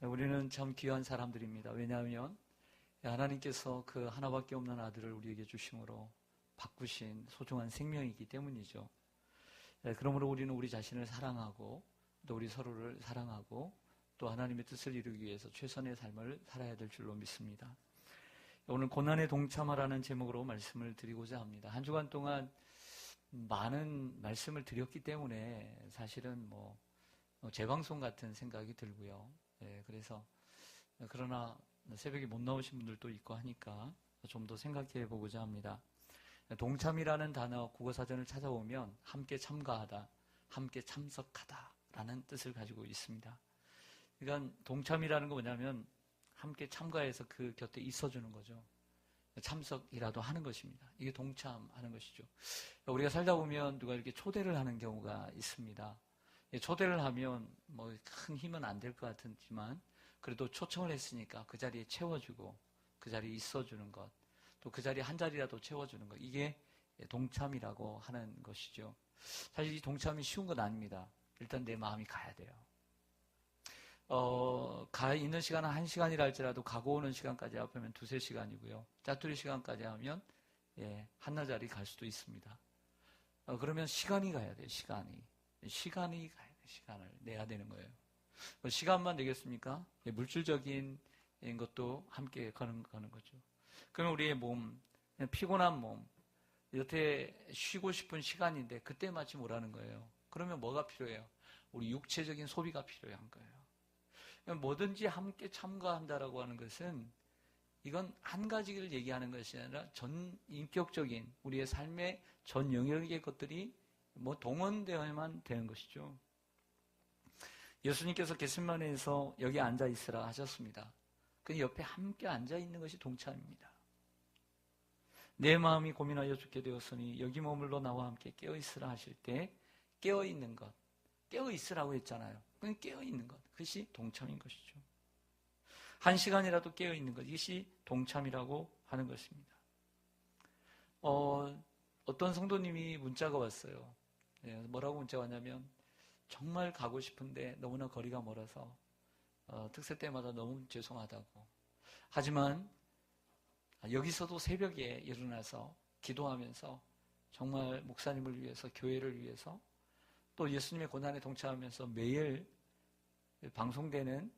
우리는 참 귀한 사람들입니다. 왜냐하면 하나님께서 그 하나밖에 없는 아들을 우리에게 주심으로 바꾸신 소중한 생명이기 때문이죠. 그러므로 우리는 우리 자신을 사랑하고 또 우리 서로를 사랑하고 또 하나님의 뜻을 이루기 위해서 최선의 삶을 살아야 될 줄로 믿습니다. 오늘 고난에 동참하라는 제목으로 말씀을 드리고자 합니다. 한 주간 동안 많은 말씀을 드렸기 때문에 사실은 재방송 같은 생각이 들고요. 그래서 그러나 새벽에 못 나오신 분들도 있고 하니까 좀 더 생각해 보고자 합니다. 동참이라는 단어 국어사전을 찾아보면 함께 참가하다, 함께 참석하다라는 뜻을 가지고 있습니다. 그러니까 동참이라는 거 뭐냐면 함께 참가해서 그 곁에 있어주는 거죠. 참석이라도 하는 것입니다. 이게 동참하는 것이죠. 우리가 살다 보면 누가 이렇게 초대를 하는 경우가 있습니다. 초대를 하면 큰 힘은 안 될 것 같지만 그래도 초청을 했으니까 그 자리에 채워주고 그 자리에 있어주는 것, 또 그 자리에 한 자리라도 채워주는 것, 이게 동참이라고 하는 것이죠. 사실 이 동참이 쉬운 건 아닙니다. 일단 내 마음이 가야 돼요. 가 있는 시간은 1시간이라 할지라도 가고 오는 시간까지 합하면 2-3시간이고요. 짜투리 시간까지 하면 한나절이 갈 수도 있습니다. 그러면 시간이 가야 돼요. 시간이 가야 돼요. 시간을 내야 되는 거예요. 시간만 되겠습니까? 물질적인 것도 함께 가는 거죠. 그러면 우리의 몸, 피곤한 몸, 여태 쉬고 싶은 시간인데 그때 마침 오라는 거예요. 그러면 뭐가 필요해요? 우리 육체적인 소비가 필요한 거예요. 뭐든지 함께 참가한다라고 하는 것은 이건 한 가지를 얘기하는 것이 아니라 전 인격적인 우리의 삶의 전 영역의 것들이 동원되어야만 되는 것이죠. 예수님께서 겟세마네에서 여기 앉아 있으라 하셨습니다. 그 옆에 함께 앉아 있는 것이 동참입니다. 내 마음이 고민하여 죽게 되었으니 여기 머물러 나와 함께 깨어 있으라 하실 때 깨어 있는 것, 깨어 있으라고 했잖아요. 그건 깨어 있는 것, 그것이 동참인 것이죠. 1시간이라도 깨어 있는 것, 이것이 동참이라고 하는 것입니다. 어떤 성도님이 문자가 왔어요. 뭐라고 문자가 왔냐면 정말 가고 싶은데 너무나 거리가 멀어서 특세 때마다 너무 죄송하다고. 하지만 여기서도 새벽에 일어나서 기도하면서 정말 목사님을 위해서, 교회를 위해서, 또 예수님의 고난에 동참하면서 매일 방송되는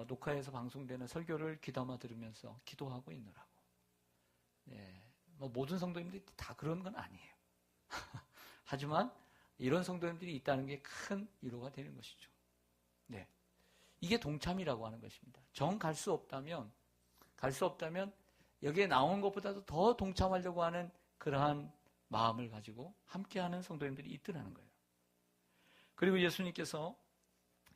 녹화해서 방송되는 설교를 귀담아 들으면서 기도하고 있느라고. 모든 성도님들이 다 그런 건 아니에요. 하지만 이런 성도님들이 있다는 게 큰 위로가 되는 것이죠. 이게 동참이라고 하는 것입니다. 정 갈 수 없다면 여기에 나온 것보다도 더 동참하려고 하는 그러한 마음을 가지고 함께하는 성도님들이 있더라는 거예요. 그리고 예수님께서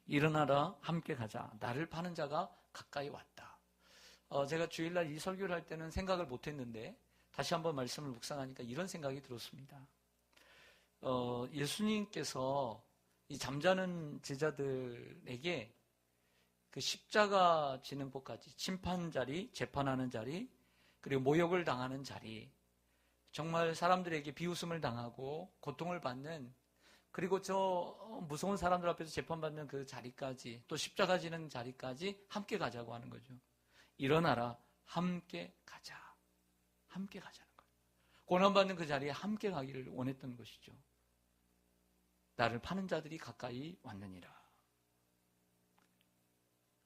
일어나라 함께 가자. 나를 파는 자가 가까이 왔다. 제가 주일날 이 설교를 할 때는 생각을 못했는데 다시 한번 말씀을 묵상하니까 이런 생각이 들었습니다. 예수님께서 이 잠자는 제자들에게 그 십자가 지는 곳까지 심판 자리, 재판하는 자리, 그리고 모욕을 당하는 자리, 정말 사람들에게 비웃음을 당하고 고통을 받는, 그리고 저 무서운 사람들 앞에서 재판받는 그 자리까지, 또 십자가 지는 자리까지 함께 가자고 하는 거죠. 일어나라, 함께 가자. 함께 가자는 거예요. 고난받는 그 자리에 함께 가기를 원했던 것이죠. 나를 파는 자들이 가까이 왔느니라.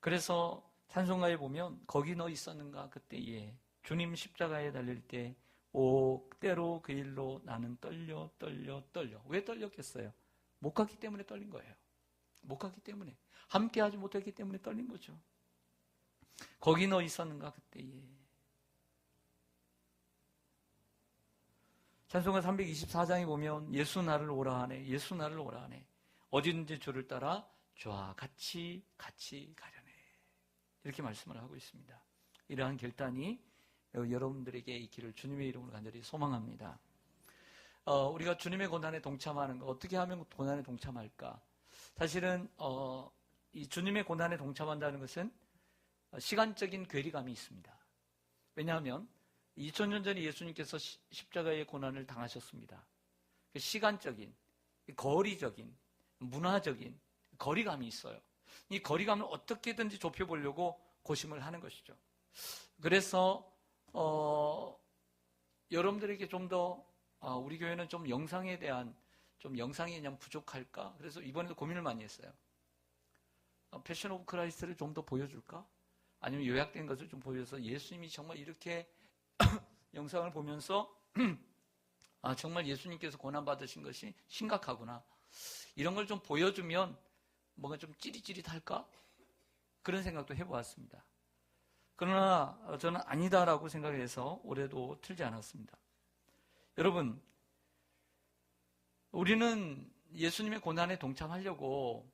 그래서 찬송가에 보면 거기 너 있었는가 그때에 주님 십자가에 달릴 때 때로 그 일로 나는 떨려. 왜 떨렸겠어요? 못 갔기 때문에 떨린 거예요. 못 갔기 때문에. 함께 하지 못했기 때문에 떨린 거죠. 거기 너 있었는가 그때에. 찬송가 324장에 보면 예수 나를 오라 하네. 예수 나를 오라 하네. 어디든지 주를 따라 주와 같이 가려네. 이렇게 말씀을 하고 있습니다. 이러한 결단이 여러분들에게 있기를 주님의 이름으로 간절히 소망합니다. 우리가 주님의 고난에 동참하는 거, 어떻게 하면 고난에 동참할까? 사실은 이 주님의 고난에 동참한다는 것은 시간적인 괴리감이 있습니다. 왜냐하면 2000년 전에 예수님께서 십자가의 고난을 당하셨습니다. 시간적인, 거리적인, 문화적인 거리감이 있어요. 이 거리감을 어떻게든지 좁혀보려고 고심을 하는 것이죠. 그래서 여러분들에게 좀 더 우리 교회는 좀 영상에 대한 영상이 그냥 부족할까? 그래서 이번에도 고민을 많이 했어요. 패션 오브 크라이스트를 좀 더 보여줄까? 아니면 요약된 것을 좀 보여서 예수님이 정말 이렇게 영상을 보면서 정말 예수님께서 고난받으신 것이 심각하구나. 이런 걸 좀 보여주면 뭔가 좀 찌릿찌릿할까? 그런 생각도 해보았습니다. 그러나 저는 아니다라고 생각해서 올해도 틀지 않았습니다. 여러분, 우리는 예수님의 고난에 동참하려고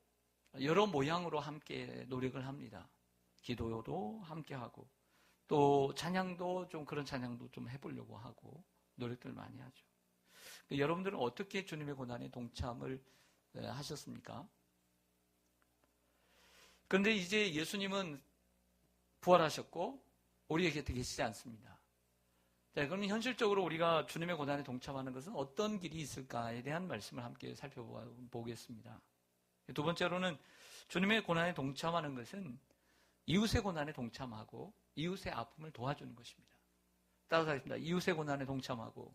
여러 모양으로 함께 노력을 합니다. 기도도 함께 하고 또 찬양도 그런 찬양도 좀 해보려고 하고 노력들을 많이 하죠. 여러분들은 어떻게 주님의 고난에 동참을 하셨습니까? 그런데 이제 예수님은 부활하셨고 우리 곁에 계시지 않습니다. 자, 그럼 현실적으로 우리가 주님의 고난에 동참하는 것은 어떤 길이 있을까에 대한 말씀을 함께 살펴보겠습니다. 두 번째로는 주님의 고난에 동참하는 것은 이웃의 고난에 동참하고 이웃의 아픔을 도와주는 것입니다. 따라서 하겠습니다. 이웃의 고난에 동참하고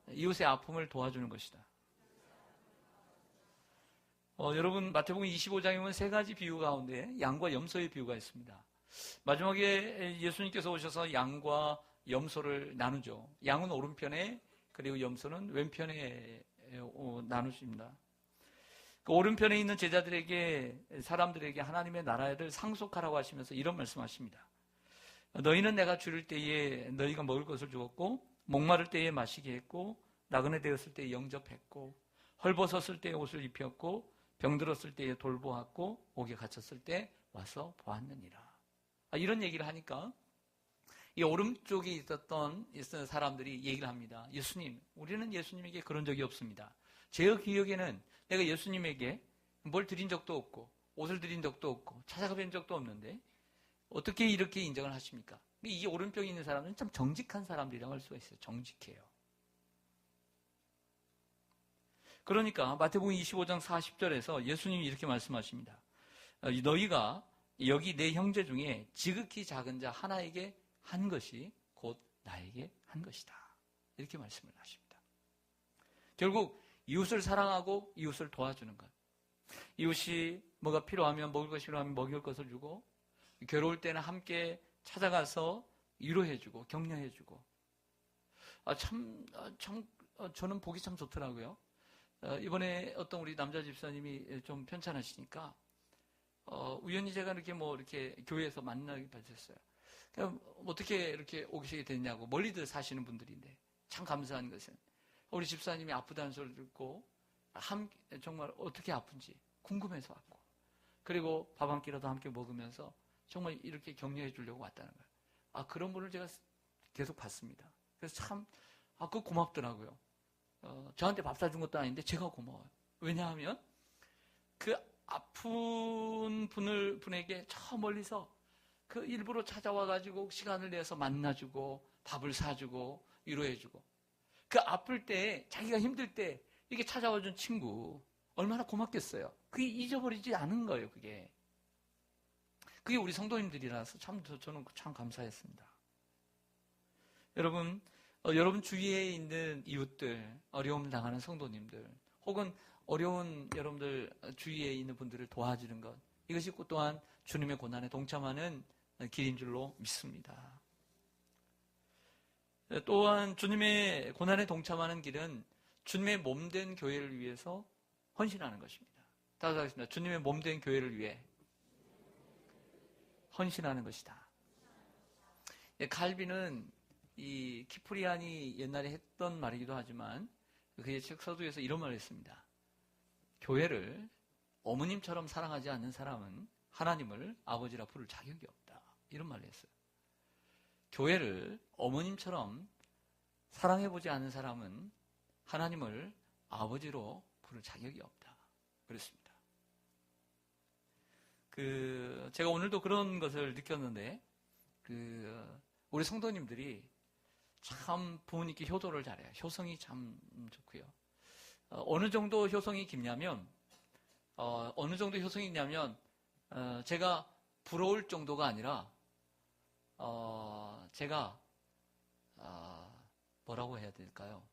이웃의 아픔을 도와주는 것이다. 여러분 마태복음 25장에 보면 세 가지 비유 가운데 양과 염소의 비유가 있습니다. 마지막에 예수님께서 오셔서 양과 염소를 나누죠. 양은 오른편에 그리고 염소는 왼편에 나누십니다. 그 오른편에 있는 제자들에게 사람들에게 하나님의 나라를 상속하라고 하시면서 이런 말씀하십니다. 너희는 내가 줄일 때에 너희가 먹을 것을 주었고 목마를 때에 마시게 했고 나그네 되었을 때에 영접했고 헐벗었을 때에 옷을 입혔고 병들었을 때에 돌보았고 옥에 갇혔을 때 와서 보았느니라. 이런 얘기를 하니까 이 오른쪽에 있었던 사람들이 얘기를 합니다. 예수님, 우리는 예수님에게 그런 적이 없습니다. 제 기억에는 내가 예수님에게 뭘 드린 적도 없고 옷을 드린 적도 없고 찾아가 뵌 적도 없는데 어떻게 이렇게 인정을 하십니까? 이 오른쪽에 있는 사람은 참 정직한 사람들이라고 할 수가 있어요. 정직해요. 그러니까 마태복음 25장 40절에서 예수님이 이렇게 말씀하십니다. 너희가 여기 내 형제 중에 지극히 작은 자 하나에게 한 것이 곧 나에게 한 것이다. 이렇게 말씀을 하십니다. 결국 이웃을 사랑하고 이웃을 도와주는 것. 이웃이 뭐가 필요하면 먹을 것이 필요하면 먹을 것을 주고 괴로울 때는 함께 찾아가서 위로해주고 격려해주고 저는 보기 참 좋더라고요. 이번에 어떤 우리 남자 집사님이 좀 편찮으시니까 우연히 제가 이렇게 교회에서 만나게 됐어요. 어떻게 이렇게 오시게 됐냐고 멀리들 사시는 분들인데 참 감사한 것은 우리 집사님이 아프다는 소리를 듣고 정말 어떻게 아픈지 궁금해서 왔고 그리고 밥 한 끼라도 함께 먹으면서 정말 이렇게 격려해 주려고 왔다는 거예요. 그런 분을 제가 계속 봤습니다. 그래서 참 그거 고맙더라고요. 저한테 밥 사준 것도 아닌데 제가 고마워요. 왜냐하면 그 아픈 분에게 저 멀리서 그 일부러 찾아와가지고 시간을 내서 만나주고 밥을 사주고 위로해주고 그 아플 때 자기가 힘들 때 이렇게 찾아와준 친구 얼마나 고맙겠어요. 그게 잊어버리지 않은 거예요. 그게 우리 성도님들이라서 저는 참 감사했습니다. 여러분 주위에 있는 이웃들, 어려움을 당하는 성도님들, 혹은 어려운 여러분들 주위에 있는 분들을 도와주는 것, 이것이 또한 주님의 고난에 동참하는 길인 줄로 믿습니다. 또한 주님의 고난에 동참하는 길은 주님의 몸된 교회를 위해서 헌신하는 것입니다. 따라서 하겠습니다. 주님의 몸된 교회를 위해 헌신하는 것이다. 칼빈은 이 키프리안이 옛날에 했던 말이기도 하지만 그의 책 서두에서 이런 말을 했습니다. 교회를 어머님처럼 사랑하지 않는 사람은 하나님을 아버지라 부를 자격이 없다. 이런 말을 했어요. 교회를 어머님처럼 사랑해보지 않는 사람은 하나님을 아버지로 부를 자격이 없다. 그랬습니다. 제가 오늘도 그런 것을 느꼈는데 우리 성도님들이 참 부모님께 효도를 잘해요. 효성이 참 좋고요. 어느 정도 효성이 깊냐면 어느 정도 효성이 있냐면 제가 부러울 정도가 아니라 제가 뭐라고 해야 될까요?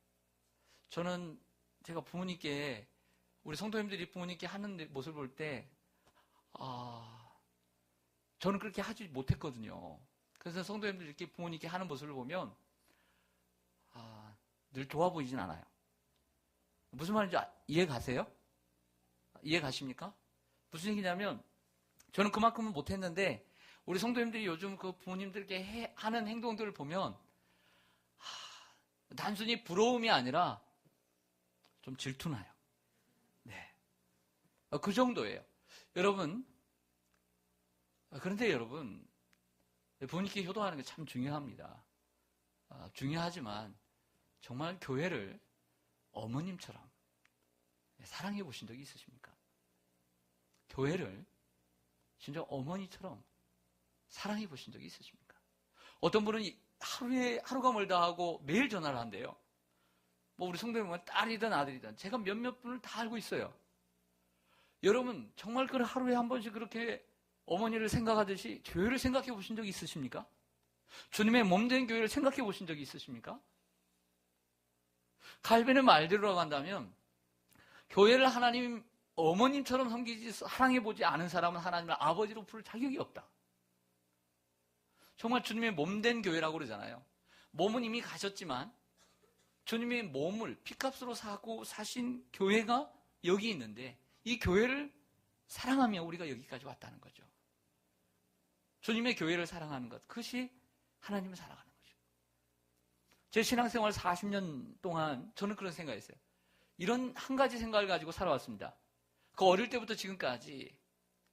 저는 제가 부모님께 우리 성도님들이 부모님께 하는 모습을 볼 때 저는 그렇게 하지 못했거든요. 그래서 성도님들이 이렇게 부모님께 하는 모습을 보면 늘 좋아 보이진 않아요. 무슨 말인지 이해 가세요? 이해 가십니까? 무슨 얘기냐면 저는 그만큼은 못했는데 우리 성도님들이 요즘 그 부모님들께 하는 행동들을 보면 단순히 부러움이 아니라 좀 질투나요. 네, 그 정도예요. 여러분, 그런데 여러분 부모님께 효도하는 게 참 중요합니다. 중요하지만 정말 교회를 어머님처럼 사랑해 보신 적이 있으십니까? 교회를 진짜 어머니처럼 사랑해 보신 적이 있으십니까? 어떤 분은 하루가 멀다 하고 매일 전화를 한대요. 뭐 우리 성도님은 딸이든 아들이든 제가 몇몇 분을 다 알고 있어요. 여러분 정말 그 하루에 한 번씩 그렇게 어머니를 생각하듯이 교회를 생각해 보신 적이 있으십니까? 주님의 몸된 교회를 생각해 보신 적이 있으십니까? 칼빈의 말대로 간다면 교회를 하나님 어머님처럼 섬기지 사랑해보지 않은 사람은 하나님을 아버지로 부를 자격이 없다. 정말 주님의 몸된 교회라고 그러잖아요. 몸은 이미 가셨지만 주님의 몸을 피값으로 사고 사신 교회가 여기 있는데 이 교회를 사랑하며 우리가 여기까지 왔다는 거죠. 주님의 교회를 사랑하는 것, 그것이 하나님을 사랑하는 거죠. 제 신앙생활 40년 동안 저는 그런 생각했어요. 이런 한 가지 생각을 가지고 살아왔습니다. 그 어릴 때부터 지금까지,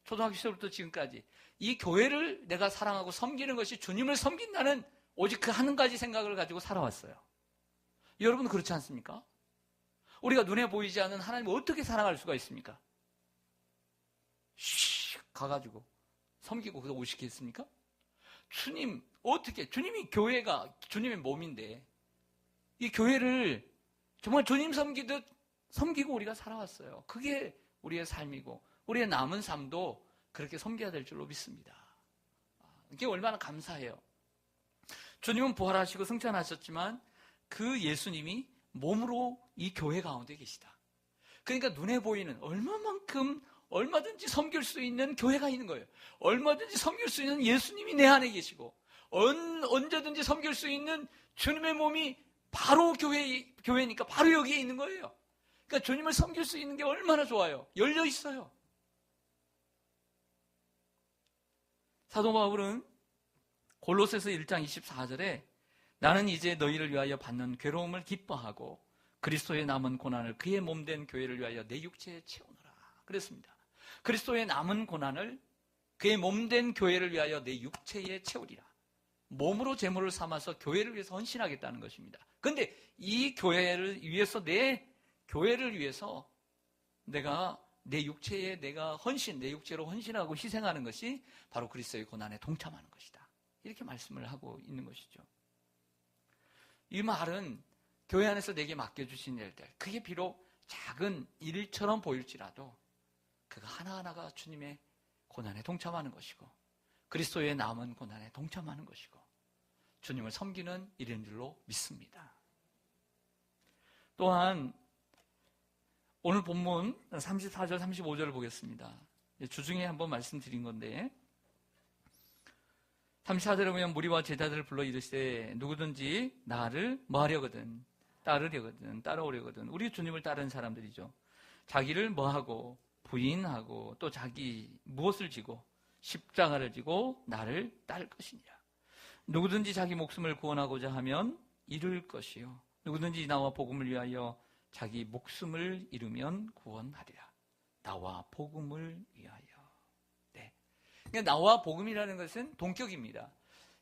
초등학교 시절부터 지금까지 이 교회를 내가 사랑하고 섬기는 것이 주님을 섬긴다는 오직 그 한 가지 생각을 가지고 살아왔어요. 여러분 그렇지 않습니까? 우리가 눈에 보이지 않는 하나님을 어떻게 사랑할 수가 있습니까? 가가지고 섬기고 그래서 오시겠습니까? 주님 어떻게, 주님이 교회가 주님의 몸인데 이 교회를 정말 주님 섬기듯 섬기고 우리가 살아왔어요. 그게 우리의 삶이고 우리의 남은 삶도 그렇게 섬겨야 될 줄로 믿습니다. 이게 얼마나 감사해요. 주님은 부활하시고 승천하셨지만 그 예수님이 몸으로 이 교회 가운데 계시다. 그러니까 눈에 보이는 얼마만큼 얼마든지 섬길 수 있는 교회가 있는 거예요. 얼마든지 섬길 수 있는 예수님이 내 안에 계시고 언제든지 섬길 수 있는 주님의 몸이 바로 교회니까 바로 여기에 있는 거예요. 그러니까 주님을 섬길 수 있는 게 얼마나 좋아요. 열려 있어요. 사도 바울은 골로새서 1장 24절에 나는 이제 너희를 위하여 받는 괴로움을 기뻐하고 그리스도의 남은 고난을 그의 몸된 교회를 위하여 내 육체에 채우노라 그랬습니다. 그리스도의 남은 고난을 그의 몸된 교회를 위하여 내 육체에 채우리라. 몸으로 제물을 삼아서 교회를 위해서 헌신하겠다는 것입니다. 그런데 이 교회를 위해서, 내 교회를 위해서 내가 내 육체에 내가 내 육체로 헌신하고 희생하는 것이 바로 그리스도의 고난에 동참하는 것이다. 이렇게 말씀을 하고 있는 것이죠. 이 말은 교회 안에서 내게 맡겨주신 일들, 그게 비록 작은 일처럼 보일지라도 그거 하나하나가 주님의 고난에 동참하는 것이고 그리스도의 남은 고난에 동참하는 것이고 주님을 섬기는 일인 줄로 믿습니다. 또한 오늘 본문 34절, 35절을 보겠습니다. 주중에 한번 말씀드린 건데 34절에 보면 무리와 제자들을 불러 이르시되 누구든지 나를 뭐하려거든 따르려거든 따라오려거든 우리 주님을 따르는 사람들이죠. 자기를 뭐하고 부인하고 또 자기 무엇을 지고 십자가를 지고 나를 따를 것이니라. 누구든지 자기 목숨을 구원하고자 하면 잃을 것이요 누구든지 나와 복음을 위하여 자기 목숨을 잃으면 구원하리라. 나와 복음을 위하여. 네. 그러니까 나와 복음이라는 것은 동격입니다.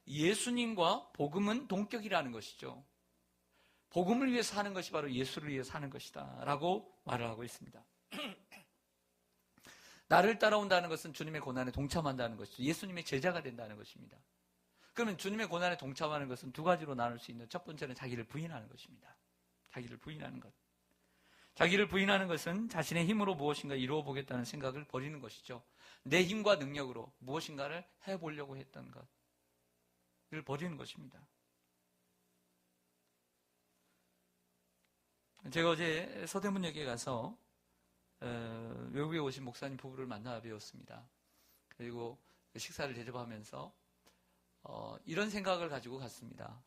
예수님과 복음은 동격이라는 것이죠. 복음을 위해서 사는 것이 바로 예수를 위해서 사는 것이다 라고 말을 하고 있습니다. 나를 따라온다는 것은 주님의 고난에 동참한다는 것이죠. 예수님의 제자가 된다는 것입니다. 그러면 주님의 고난에 동참하는 것은 두 가지로 나눌 수 있는, 첫 번째는 자기를 부인하는 것입니다. 자기를 부인하는 것. 자기를 부인하는 것은 자신의 힘으로 무엇인가 이루어 보겠다는 생각을 버리는 것이죠. 내 힘과 능력으로 무엇인가를 해보려고 했던 것을 버리는 것입니다. 제가 어제 서대문역에 가서 외국에 오신 목사님 부부를 만나 뵈었습니다. 그리고 식사를 대접하면서 이런 생각을 가지고 갔습니다.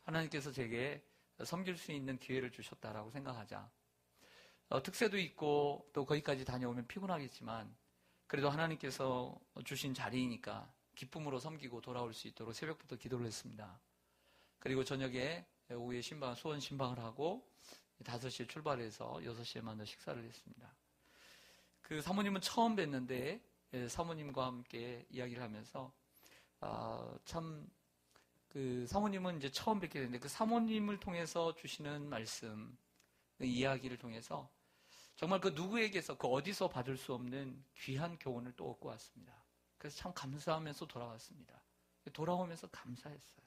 하나님께서 제게 섬길 수 있는 기회를 주셨다라고 생각하자. 특세도 있고 또 거기까지 다녀오면 피곤하겠지만 그래도 하나님께서 주신 자리이니까 기쁨으로 섬기고 돌아올 수 있도록 새벽부터 기도를 했습니다. 그리고 저녁에 오후에 수원 신방을 하고 5시에 출발해서 6시에 만나 식사를 했습니다. 그 사모님은 처음 뵀는데 사모님과 함께 이야기를 하면서 참 그 사모님은 이제 처음 뵙게 됐는데 그 사모님을 통해서 주시는 말씀, 그 이야기를 통해서 정말 그 누구에게서 그 어디서 받을 수 없는 귀한 교훈을 또 얻고 왔습니다. 그래서 참 감사하면서 돌아왔습니다. 돌아오면서 감사했어요.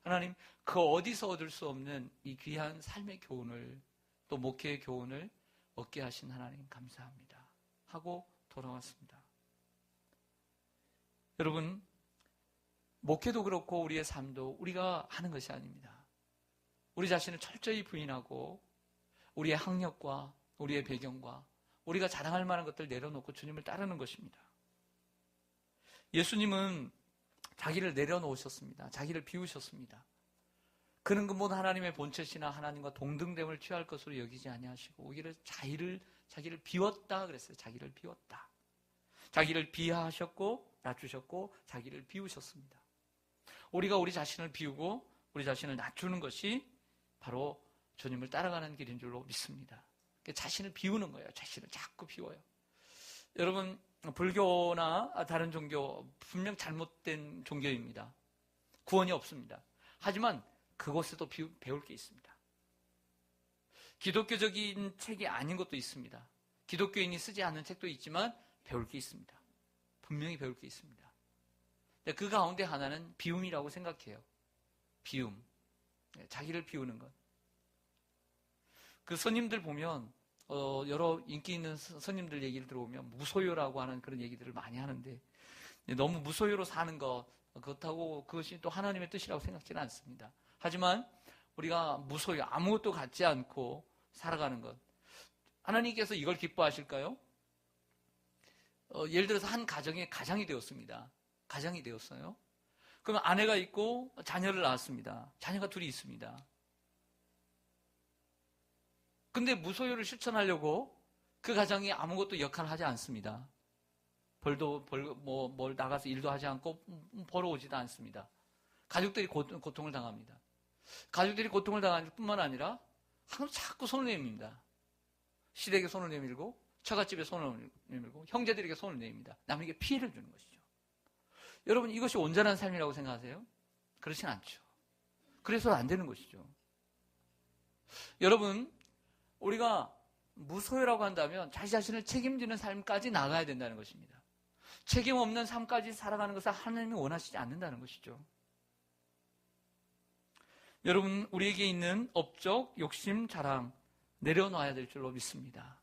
하나님, 그 어디서 얻을 수 없는 이 귀한 삶의 교훈을 또 목회의 교훈을 얻게 하신 하나님 감사합니다. 하고 돌아왔습니다. 여러분, 목회도 그렇고 우리의 삶도 우리가 하는 것이 아닙니다. 우리 자신을 철저히 부인하고 우리의 학력과 우리의 배경과 우리가 자랑할 만한 것들 내려놓고 주님을 따르는 것입니다. 예수님은 자기를 내려놓으셨습니다. 자기를 비우셨습니다. 그는 근본 하나님의 본체시나 하나님과 동등됨을 취할 것으로 여기지 아니하시고 오히려 자기를 비웠다 그랬어요. 자기를 비웠다. 자기를 비하하셨고 낮추셨고 자기를 비우셨습니다. 우리가 우리 자신을 비우고 우리 자신을 낮추는 것이 바로 주님을 따라가는 길인 줄로 믿습니다. 자신을 비우는 거예요. 자신을 자꾸 비워요. 여러분, 불교나 다른 종교 분명 잘못된 종교입니다. 구원이 없습니다. 하지만 그곳에도 배울 게 있습니다. 기독교적인 책이 아닌 것도 있습니다. 기독교인이 쓰지 않는 책도 있지만 배울 게 있습니다. 분명히 배울 게 있습니다. 그 가운데 하나는 비움이라고 생각해요. 비움. 자기를 비우는 것. 그 스님들 보면 여러 인기 있는 스님들 얘기를 들어보면 무소유라고 하는 그런 얘기들을 많이 하는데 너무 무소유로 사는 것 그렇다고 그것이 또 하나님의 뜻이라고 생각지는 않습니다. 하지만 우리가 무소유 아무것도 갖지 않고 살아가는 것 하나님께서 이걸 기뻐하실까요? 예를 들어서 한 가정에 가장이 되었습니다. 가장이 되었어요. 그러면 아내가 있고 자녀를 낳았습니다. 자녀가 둘이 있습니다. 근데 무소유를 실천하려고 그 가정이 아무것도 역할을 하지 않습니다. 뭘 나가서 일도 하지 않고 벌어오지도 않습니다. 가족들이 고통을 당합니다. 가족들이 고통을 당하는 뿐만 아니라 항상 자꾸 손을 내밉니다. 시댁에 손을 내밀고 처갓집에 손을 내밀고 형제들에게 손을 내밉니다. 남에게 피해를 주는 것이죠. 여러분 이것이 온전한 삶이라고 생각하세요? 그렇진 않죠. 그래서 안 되는 것이죠. 여러분 우리가 무소유라고 한다면 자기 자신을 책임지는 삶까지 나가야 된다는 것입니다. 책임 없는 삶까지 살아가는 것을 하나님이 원하시지 않는다는 것이죠. 여러분 우리에게 있는 업적, 욕심, 자랑 내려놔야 될 줄로 믿습니다.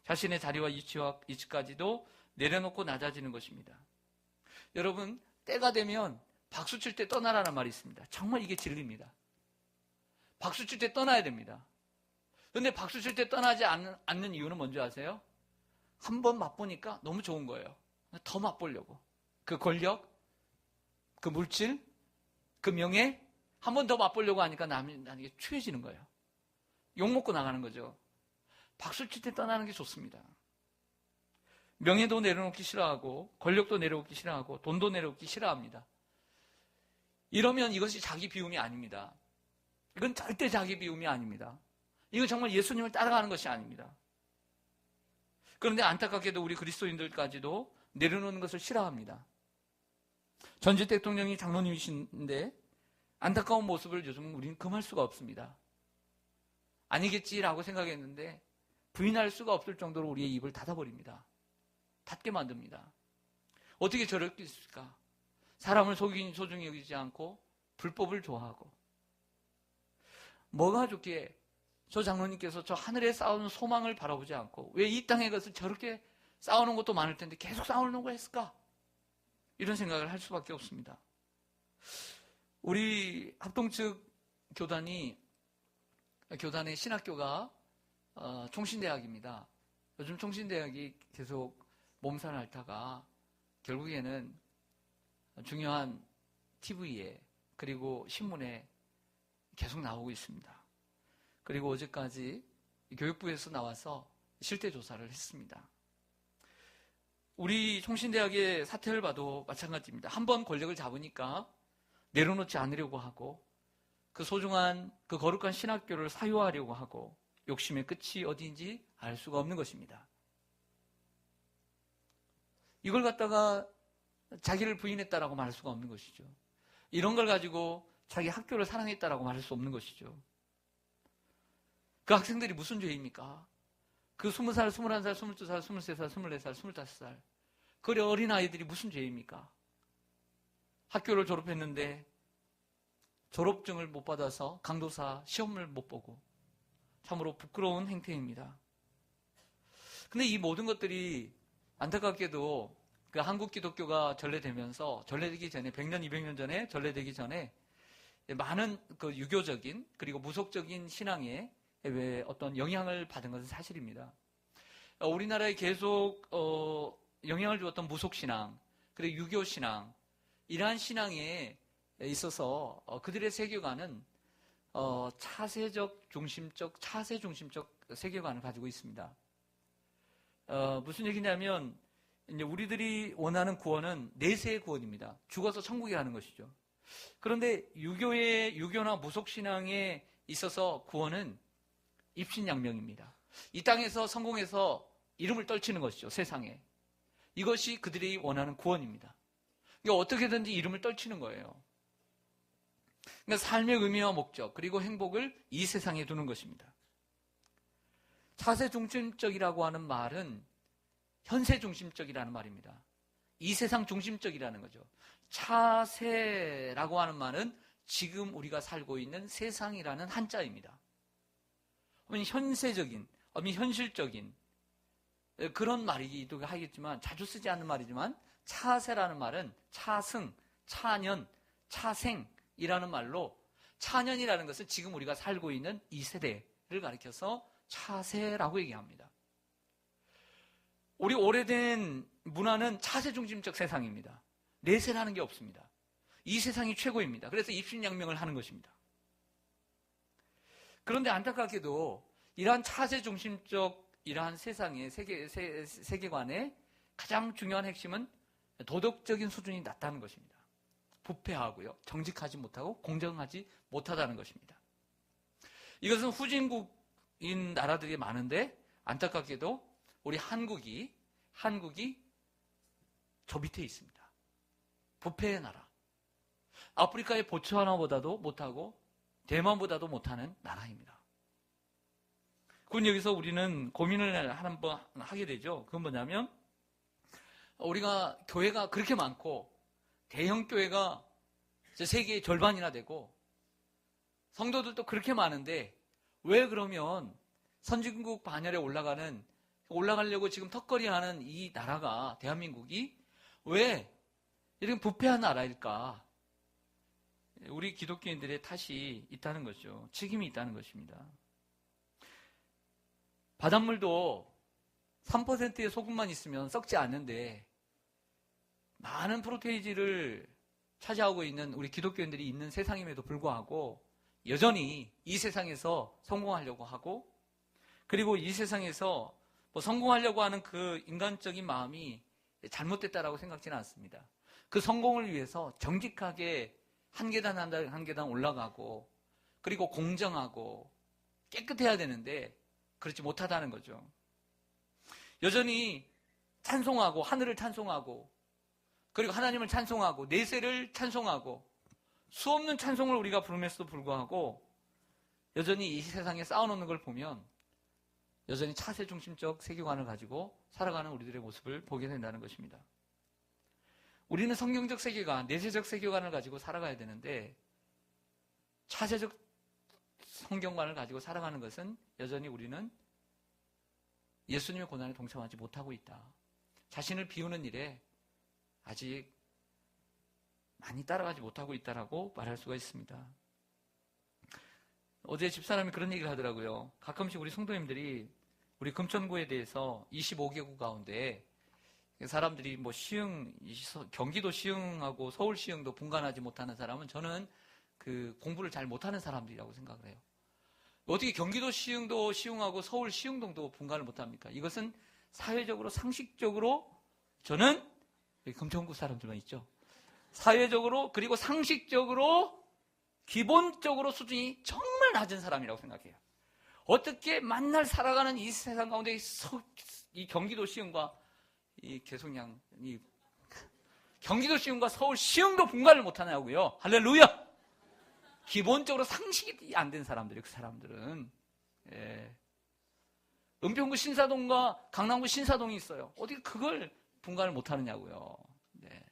자신의 자리와 위치까지도 내려놓고 낮아지는 것입니다. 여러분 때가 되면 박수 칠 때 떠나라는 말이 있습니다. 정말 이게 진리입니다. 박수 칠 때 떠나야 됩니다. 그런데 박수 칠 때 떠나지 않는 이유는 뭔지 아세요? 한 번 맛보니까 너무 좋은 거예요. 더 맛보려고. 그 권력, 그 물질, 그 명예 한 번 더 맛보려고 하니까 나에게 추해지는 거예요. 욕먹고 나가는 거죠. 박수 칠 때 떠나는 게 좋습니다. 명예도 내려놓기 싫어하고 권력도 내려놓기 싫어하고 돈도 내려놓기 싫어합니다. 이러면 이것이 자기 비움이 아닙니다. 이건 절대 자기 비움이 아닙니다. 이건 정말 예수님을 따라가는 것이 아닙니다. 그런데 안타깝게도 우리 그리스도인들까지도 내려놓는 것을 싫어합니다. 전직 대통령이 장로님이신데 안타까운 모습을 요즘 우리는 금할 수가 없습니다. 아니겠지라고 생각했는데 부인할 수가 없을 정도로 우리의 입을 닫아버립니다. 닫게 만듭니다. 어떻게 저렇게 있을까? 사람을 소중히 여기지 않고 불법을 좋아하고 뭐가 좋기에 저 장로님께서 저 하늘에 쌓아놓은 소망을 바라보지 않고 왜 이 땅에 가서 저렇게 쌓아놓은 것도 많을 텐데 계속 쌓아놓은 거 했을까? 이런 생각을 할 수밖에 없습니다. 우리 합동 측 교단의 신학교가 총신대학입니다. 요즘 총신대학이 계속 몸살 앓다가 결국에는 중요한 TV에 그리고 신문에 계속 나오고 있습니다. 그리고 어제까지 교육부에서 나와서 실태 조사를 했습니다. 우리 총신대학의 사태를 봐도 마찬가지입니다. 한번 권력을 잡으니까 내려놓지 않으려고 하고 그 소중한 그 거룩한 신학교를 사유화하려고 하고 욕심의 끝이 어디인지 알 수가 없는 것입니다. 이걸 갖다가 자기를 부인했다라고 말할 수가 없는 것이죠. 이런 걸 가지고 자기 학교를 사랑했다라고 말할 수 없는 것이죠. 그 학생들이 무슨 죄입니까? 그 20살, 21살, 22살, 23살, 24살, 25살 그 어린 아이들이 무슨 죄입니까? 학교를 졸업했는데 졸업증을 못 받아서 강도사 시험을 못 보고 참으로 부끄러운 행태입니다. 근데 이 모든 것들이 안타깝게도 그 한국 기독교가 전래되면서 전래되기 전에 100년, 200년 전에 전래되기 전에 많은 그 유교적인 그리고 무속적인 신앙에 어떤 영향을 받은 것은 사실입니다. 우리나라에 계속 영향을 주었던 무속신앙 그리고 유교신앙 이러한 신앙에 있어서 그들의 세계관은 차세 중심적 세계관을 가지고 있습니다. 무슨 얘기냐면 이제 우리들이 원하는 구원은 내세의 구원입니다. 죽어서 천국에 가는 것이죠. 그런데 유교나 무속신앙에 있어서 구원은 입신양명입니다. 이 땅에서 성공해서 이름을 떨치는 것이죠. 세상에. 이것이 그들이 원하는 구원입니다. 그러니까 어떻게든지 이름을 떨치는 거예요. 그러니까 삶의 의미와 목적 그리고 행복을 이 세상에 두는 것입니다. 차세 중심적이라고 하는 말은 현세 중심적이라는 말입니다. 이 세상 중심적이라는 거죠. 차세라고 하는 말은 지금 우리가 살고 있는 세상이라는 한자입니다. 현세적인, 현실적인 그런 말이기도 하겠지만 자주 쓰지 않는 말이지만 차세라는 말은 차승, 차년, 차생이라는 말로 차년이라는 것은 지금 우리가 살고 있는 이 세대를 가리켜서 차세라고 얘기합니다. 우리 오래된 문화는 차세 중심적 세상입니다. 내세라는 게 없습니다. 이 세상이 최고입니다. 그래서 입신양명을 하는 것입니다. 그런데 안타깝게도 이러한 차세 중심적 이러한 세상의 세계관의 가장 중요한 핵심은 도덕적인 수준이 낮다는 것입니다. 부패하고요. 정직하지 못하고 공정하지 못하다는 것입니다. 이것은 후진국인 나라들이 많은데 안타깝게도 우리 한국이 저 밑에 있습니다. 부패의 나라. 아프리카의 보츠와나보다도 못하고 대만보다도 못하는 나라입니다. 그건 여기서 우리는 고민을 한번 하게 되죠. 그건 뭐냐면 우리가 교회가 그렇게 많고 대형 교회가 세계의 절반이나 되고 성도들도 그렇게 많은데 왜 그러면 선진국 반열에 올라가려고 지금 턱걸이하는 이 나라가 대한민국이 왜 이렇게 부패한 나라일까? 우리 기독교인들의 탓이 있다는 거죠. 책임이 있다는 것입니다. 바닷물도 3%의 소금만 있으면 썩지 않는데 많은 프로테이지를 차지하고 있는 우리 기독교인들이 있는 세상임에도 불구하고 여전히 이 세상에서 성공하려고 하고 그리고 이 세상에서 성공하려고 하는 그 인간적인 마음이 잘못됐다라고 생각지는 않습니다. 그 성공을 위해서 정직하게 한 계단 한 계단 올라가고 그리고 공정하고 깨끗해야 되는데 그렇지 못하다는 거죠. 여전히 찬송하고 하늘을 찬송하고 그리고 하나님을 찬송하고 내세를 찬송하고 수없는 찬송을 우리가 부름에서도 불구하고 여전히 이 세상에 쌓아놓는 걸 보면 여전히 차세 중심적 세계관을 가지고 살아가는 우리들의 모습을 보게 된다는 것입니다. 우리는 성경적 세계관, 내세적 세계관을 가지고 살아가야 되는데 차세적 성경관을 가지고 살아가는 것은 여전히 우리는 예수님의 고난에 동참하지 못하고 있다. 자신을 비우는 일에 아직 많이 따라가지 못하고 있다라고 말할 수가 있습니다. 어제 집사람이 그런 얘기를 하더라고요. 가끔씩 우리 성도님들이 우리 금천구에 대해서 25개구 가운데 사람들이 뭐 경기도 시흥하고 서울 시흥도 분간하지 못하는 사람은 저는 그 공부를 잘 못하는 사람들이라고 생각을 해요. 어떻게 경기도 시흥도 시흥하고 서울 시흥동도 분간을 못합니까? 이것은 사회적으로 상식적으로 저는 금천구 사람들만 있죠. 사회적으로 그리고 상식적으로 기본적으로 수준이 정말 낮은 사람이라고 생각해요. 어떻게 만날 살아가는 이 세상 가운데 이 경기도 시흥과 이 계속량 이 경기도 시흥과 서울 시흥도 분간을 못하냐고요. 할렐루야. 기본적으로 상식이 안 된 사람들이에요. 그 사람들은. 예. 은평구 신사동과 강남구 신사동이 있어요. 어떻게 그걸 분간을 못하느냐고요. 네.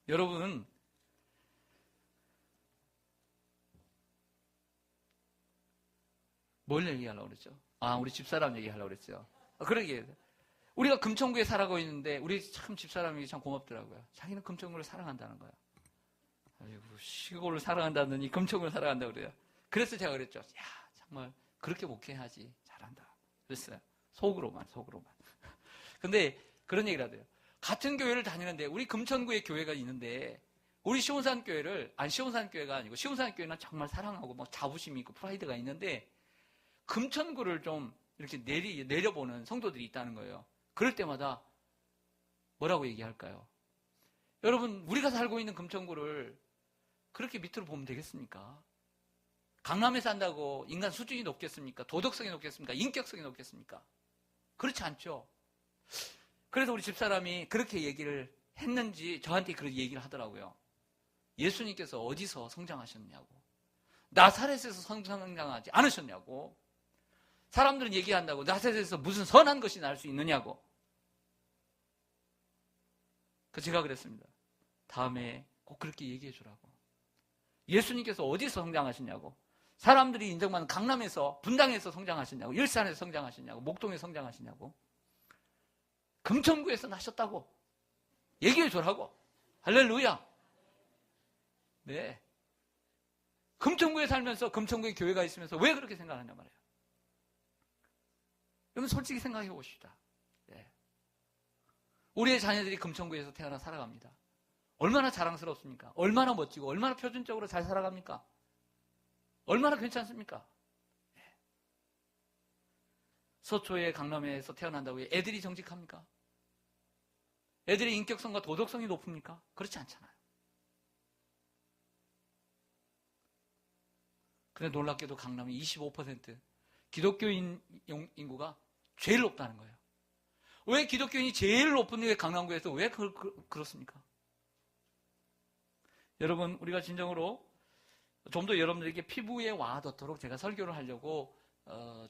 여러분, 뭘 얘기하려고 그랬죠? 우리 집사람 얘기하려고 그랬죠. 그러게. 우리가 금천구에 살아가고 있는데 우리 참 집사람이 참 고맙더라고요. 자기는 금천구를 사랑한다는 거야. 아이고, 시골을 사랑한다느니 금천구를 사랑한다고 그래요. 그래서 제가 그랬죠. 야, 정말 그렇게 목회하지. 잘한다. 그랬어요. 속으로만. 근데 그런 얘기를 하대요. 같은 교회를 다니는데 우리 금천구에 교회가 있는데 우리 시온산 교회가 아니고 시온산 교회는 정말 사랑하고 막 자부심이 있고 프라이드가 있는데 금천구를 좀 이렇게 내려보는 성도들이 있다는 거예요. 그럴 때마다 뭐라고 얘기할까요? 여러분, 우리가 살고 있는 금천구를 그렇게 밑으로 보면 되겠습니까? 강남에 산다고 인간 수준이 높겠습니까? 도덕성이 높겠습니까? 인격성이 높겠습니까? 그렇지 않죠. 그래서 우리 집사람이 그렇게 얘기를 했는지 저한테 그렇게 얘기를 하더라고요. 예수님께서 어디서 성장하셨냐고. 나사렛에서 성장하지 않으셨냐고. 사람들은 얘기한다고 나사렛에서 무슨 선한 것이 날 수 있느냐고. 제가 그랬습니다. 다음에 꼭 그렇게 얘기해 주라고. 예수님께서 어디서 성장하셨냐고. 사람들이 인정받는 강남에서, 분당에서 성장하셨냐고. 일산에서 성장하셨냐고. 목동에서 성장하셨냐고. 금천구에서 나셨다고. 얘기해 주라고. 할렐루야. 네. 금천구에 살면서 금천구에 교회가 있으면서 왜 그렇게 생각하냐 말이에요. 여러분 솔직히 생각해 보십시다. 네. 우리의 자녀들이 금천구에서 태어나 살아갑니다. 얼마나 자랑스럽습니까? 얼마나 멋지고 얼마나 표준적으로 잘 살아갑니까? 얼마나 괜찮습니까? 네. 서초의 강남에서 태어난다고 애들이 정직합니까? 애들의 인격성과 도덕성이 높습니까? 그렇지 않잖아요. 그런데 놀랍게도 강남이 25% 기독교인 인구가 제일 높다는 거예요. 왜 기독교인이 제일 높은 게 강남구에서 왜 그렇습니까? 여러분, 우리가 진정으로 좀 더 여러분들에게 피부에 와닿도록 제가 설교를 하려고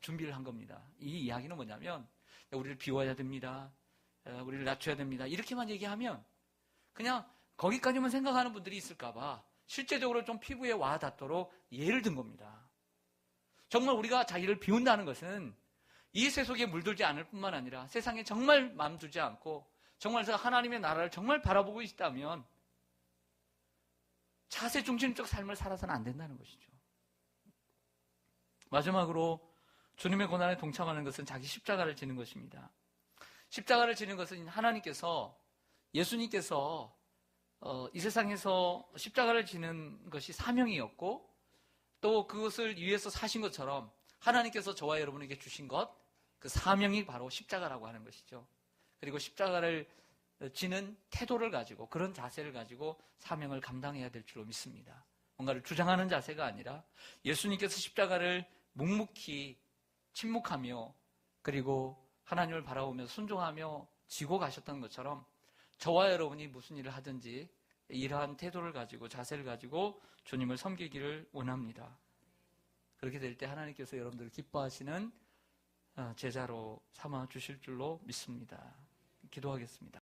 준비를 한 겁니다. 이 이야기는 뭐냐면 우리를 비워야 됩니다. 우리를 낮춰야 됩니다. 이렇게만 얘기하면 그냥 거기까지만 생각하는 분들이 있을까 봐 실제적으로 좀 피부에 와닿도록 예를 든 겁니다. 정말 우리가 자기를 비운다는 것은 이 세속에 물들지 않을 뿐만 아니라 세상에 정말 마음 두지 않고 정말 하나님의 나라를 정말 바라보고 있다면 자세 중심적 삶을 살아서는 안 된다는 것이죠. 마지막으로 주님의 고난에 동참하는 것은 자기 십자가를 지는 것입니다. 십자가를 지는 것은 하나님께서 예수님께서 이 세상에서 십자가를 지는 것이 사명이었고 또 그것을 위해서 사신 것처럼 하나님께서 저와 여러분에게 주신 것, 그 사명이 바로 십자가라고 하는 것이죠. 그리고 십자가를 지는 태도를 가지고 그런 자세를 가지고 사명을 감당해야 될 줄로 믿습니다. 뭔가를 주장하는 자세가 아니라 예수님께서 십자가를 묵묵히 침묵하며 그리고 하나님을 바라보면서 순종하며 지고 가셨던 것처럼 저와 여러분이 무슨 일을 하든지 이러한 태도를 가지고 자세를 가지고 주님을 섬기기를 원합니다. 그렇게 될 때 하나님께서 여러분들을 기뻐하시는 제자로 삼아 주실 줄로 믿습니다. 기도하겠습니다.